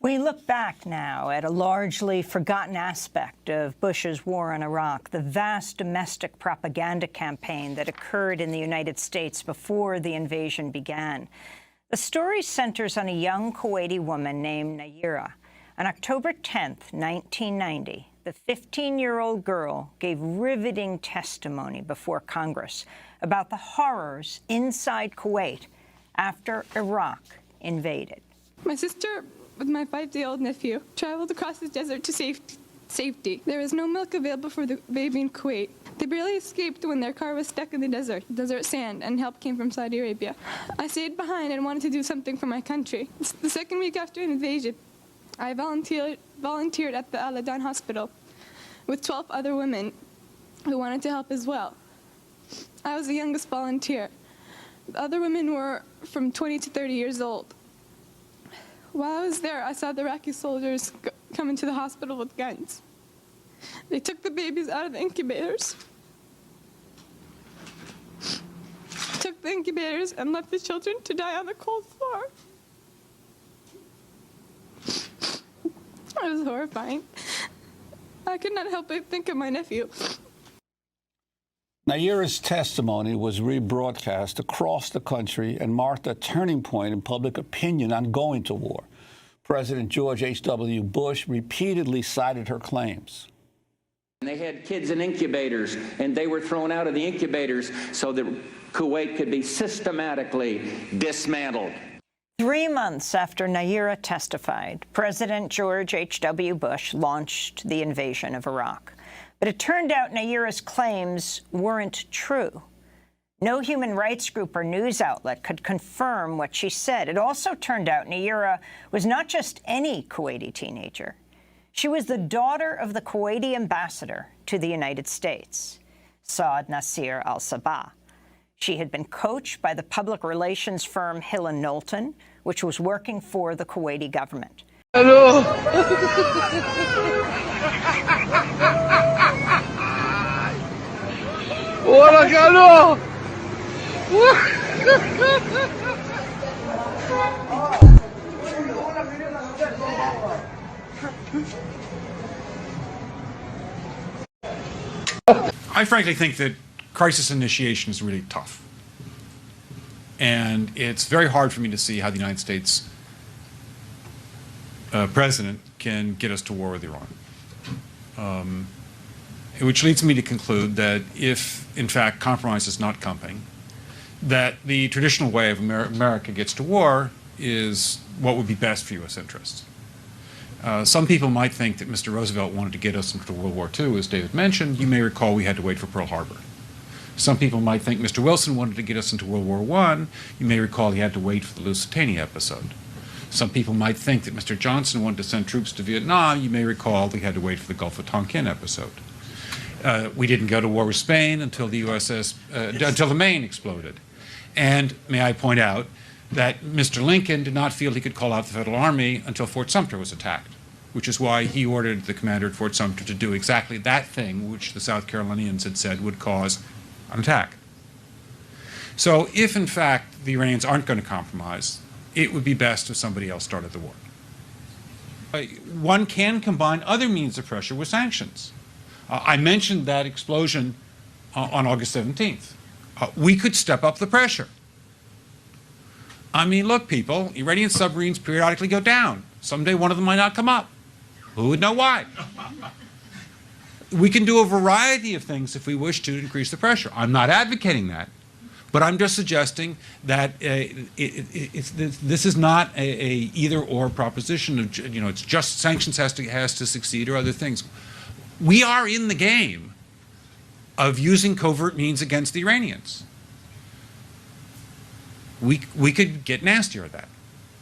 We look back now at a largely forgotten aspect of Bush's war on Iraq, the vast domestic propaganda campaign that occurred in the United States before the invasion began. The story centers on a young Kuwaiti woman named Nayira. On October 10, 1990, the 15-year-old girl gave riveting testimony before Congress about the horrors inside Kuwait after Iraq invaded. My sister, with my 5-day-old nephew, traveled across the desert to safety. There was no milk available for the baby in Kuwait. They barely escaped when their car was stuck in the desert sand, and help came from Saudi Arabia. I stayed behind and wanted to do something for my country. The second week after an invasion, I volunteered at the Al-Adan hospital with 12 other women who wanted to help as well. I was the youngest volunteer. The other women were from 20 to 30 years old. While I was there, I saw the Iraqi soldiers come into the hospital with guns. They took the babies out of the incubators, and left the children to die on the cold floor. It was horrifying. I could not help but think of my nephew. Nayira's testimony was rebroadcast across the country and marked a turning point in public opinion on going to war. President George H.W. Bush repeatedly cited her claims. They had kids in incubators, and they were thrown out of the incubators so that Kuwait could be systematically dismantled. 3 months after Nayira testified, President George H.W. Bush launched the invasion of Iraq. But it turned out Nayira's claims weren't true. No human rights group or news outlet could confirm what she said. It also turned out Nayira was not just any Kuwaiti teenager. She was the daughter of the Kuwaiti Ambassador to the United States, Saad Nasir al-Sabah. She had been coached by the public relations firm Hill & Knowlton, which was working for the Kuwaiti government. Hello. Hola, Carlos. I frankly think that crisis initiation is really tough. And it's very hard for me to see how the United States president can get us to war with Iran. Which leads me to conclude that if, in fact, compromise is not coming, that the traditional way of America gets to war is what would be best for U.S. interests. Some people might think that Mr. Roosevelt wanted to get us into World War II, as David mentioned. You may recall we had to wait for Pearl Harbor. Some people might think Mr. Wilson wanted to get us into World War I. You may recall he had to wait for the Lusitania episode. Some people might think that Mr. Johnson wanted to send troops to Vietnam. You may recall we had to wait for the Gulf of Tonkin episode. We didn't go to war with Spain until the until the Maine exploded. And may I point out that Mr. Lincoln did not feel he could call out the Federal Army until Fort Sumter was attacked, which is why he ordered the commander at Fort Sumter to do exactly that thing which the South Carolinians had said would cause an attack. So if, in fact, the Iranians aren't going to compromise, it would be best if somebody else started the war. One can combine other means of pressure with sanctions. I mentioned that explosion on August 17th. We could step up the pressure. I mean, look, people, Iranian submarines periodically go down. Someday one of them might not come up. Who would know why? We can do a variety of things if we wish to increase the pressure. I'm not advocating that, but I'm just suggesting that this is not a either-or proposition of, it's just sanctions has to succeed or other things. We are in the game of using covert means against the Iranians. We could get nastier at that.